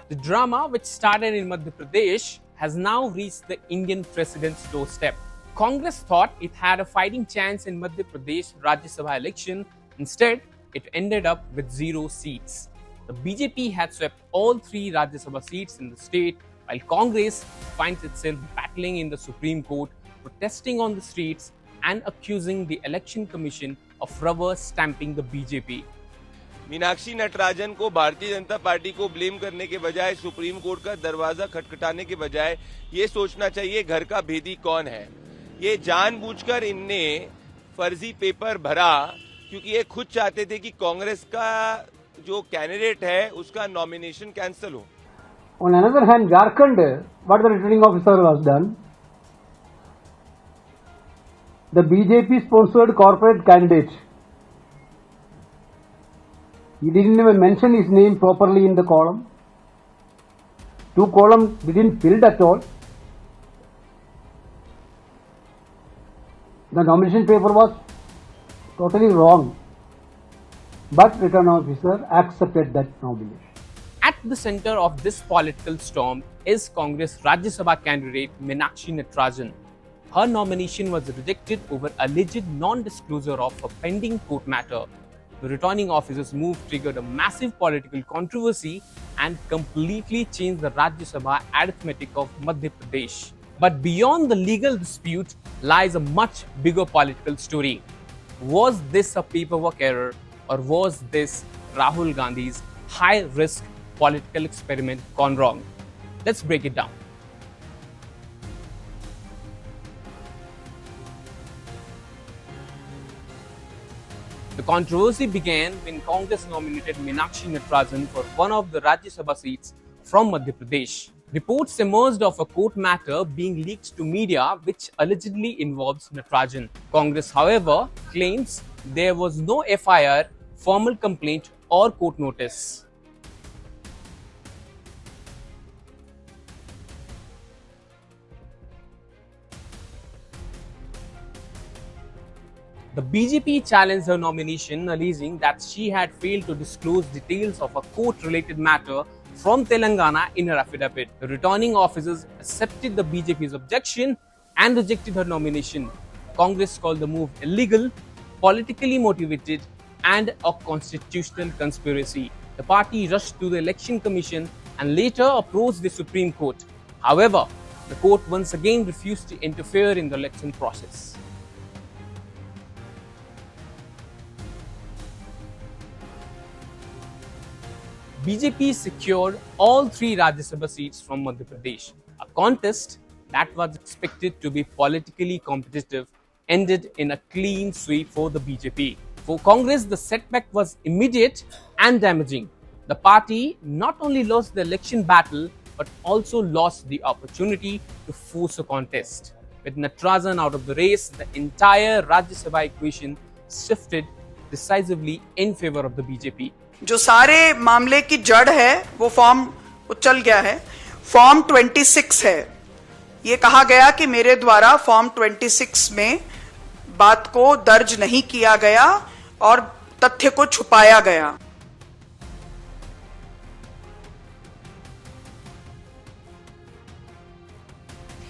The drama, which started in Madhya Pradesh, has now reached the Indian president's doorstep. Congress thought it had a fighting chance in Madhya Pradesh Rajya Sabha election. Instead, it ended up with 0 seats. The BJP had swept all 3 Rajya Sabha seats in the state, while Congress finds itself battling in the Supreme Court, protesting on the streets, and accusing the Election Commission of rubber stamping the BJP. Meenakshi Natarajan को Bharatiya Janata party को blame करने के बजाय, supreme court का दरवाजा खटखटाने के बजाय ये सोचना चाहिए घर का भेदी कौन है। ये जानबूझकर इनने फर्जी पेपर भरा क्योंकि ये खुद चाहते थे कि कांग्रेस का जो कैंडिडेट है उसका नॉमिनेशन कैंसिल हो। On another hand, Jharkhand, what the returning officer was done, the BJP sponsored corporate candidate, he didn't even mention his name properly in the column. 2 columns didn't filled at all. The nomination paper was totally wrong, but return officer accepted that nomination. At the center of this political storm is Congress Rajya Sabha candidate Meenakshi Natarajan. Her nomination was rejected over alleged non-disclosure of a pending court matter. The returning officer's move triggered a massive political controversy and completely changed the Rajya Sabha arithmetic of Madhya Pradesh. But beyond the legal dispute lies a much bigger political story. Was this a paperwork error, or was this Rahul Gandhi's high-risk political experiment gone wrong? Let's break it down. The controversy began when Congress nominated Meenakshi Natarajan for one of the Rajya Sabha seats from Madhya Pradesh. Reports emerged of a court matter being leaked to media which allegedly involves Natarajan. Congress, however, claims there was no FIR, formal complaint or court notice. The BJP challenged her nomination, alleging that she had failed to disclose details of a court-related matter from Telangana in her affidavit. The returning officers accepted the BJP's objection and rejected her nomination. Congress called the move illegal, politically motivated, and a constitutional conspiracy. The party rushed to the Election Commission and later approached the Supreme Court. However, the court once again refused to interfere in the election process. BJP secured all 3 Rajya Sabha seats from Madhya Pradesh. A contest that was expected to be politically competitive ended in a clean sweep for the BJP. For Congress, the setback was immediate and damaging. The party not only lost the election battle but also lost the opportunity to force a contest. With Natarajan out of the race, the entire Rajya Sabha equation shifted decisively in favor of the BJP. जो सारे मामले की जड़ है वो form उछल गया है। फॉर्म 26 है। ये कहा गया कि मेरे द्वारा फॉर्म 26 में बात को दर्ज नहीं किया गया और तथ्य को छुपाया गया।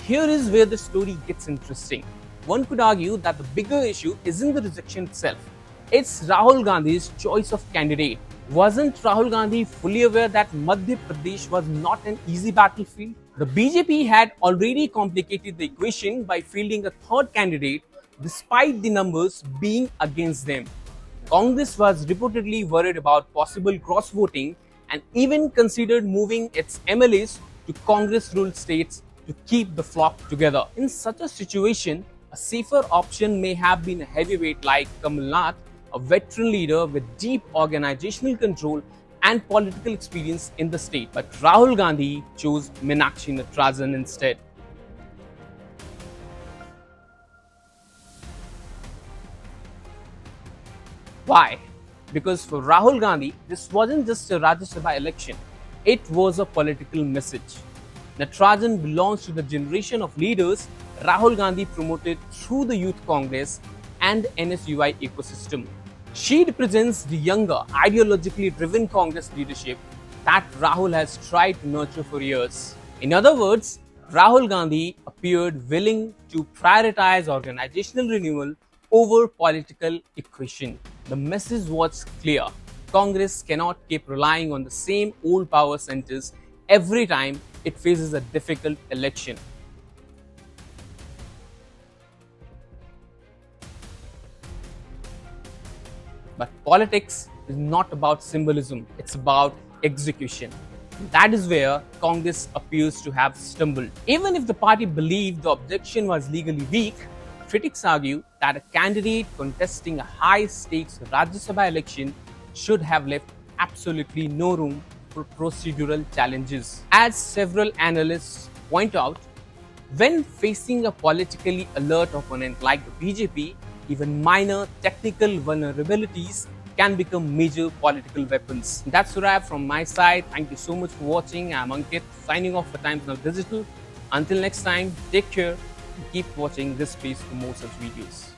Here is where the story gets interesting. One could argue that the bigger issue isn't the rejection itself. It's Rahul Gandhi's choice of candidate. Wasn't Rahul Gandhi fully aware that Madhya Pradesh was not an easy battlefield? The BJP had already complicated the equation by fielding a third candidate despite the numbers being against them. Congress was reportedly worried about possible cross-voting and even considered moving its MLAs to Congress-ruled states to keep the flock together. In such a situation, a safer option may have been a heavyweight like Kamal Nath, a veteran leader with deep organizational control and political experience in the state. But Rahul Gandhi chose Meenakshi Natarajan instead. Why? Because for Rahul Gandhi, this wasn't just a Rajya Sabha election, it was a political message. Natarajan belongs to the generation of leaders Rahul Gandhi promoted through the Youth Congress and NSUI ecosystem. She represents the younger, ideologically driven Congress leadership that Rahul has tried to nurture for years. In other words, Rahul Gandhi appeared willing to prioritize organizational renewal over political equation. The message was clear. Congress cannot keep relying on the same old power centers every time it faces a difficult election. But politics is not about symbolism, it's about execution. That is where Congress appears to have stumbled. Even if the party believed the objection was legally weak, critics argue that a candidate contesting a high-stakes Rajya Sabha election should have left absolutely no room for procedural challenges. As several analysts point out, when facing a politically alert opponent like the BJP, even minor technical vulnerabilities can become major political weapons. That's a wrap from my side. Thank you so much for watching. I'm Ankit, signing off for Times Now Digital. Until next time, take care and keep watching this space for more such videos.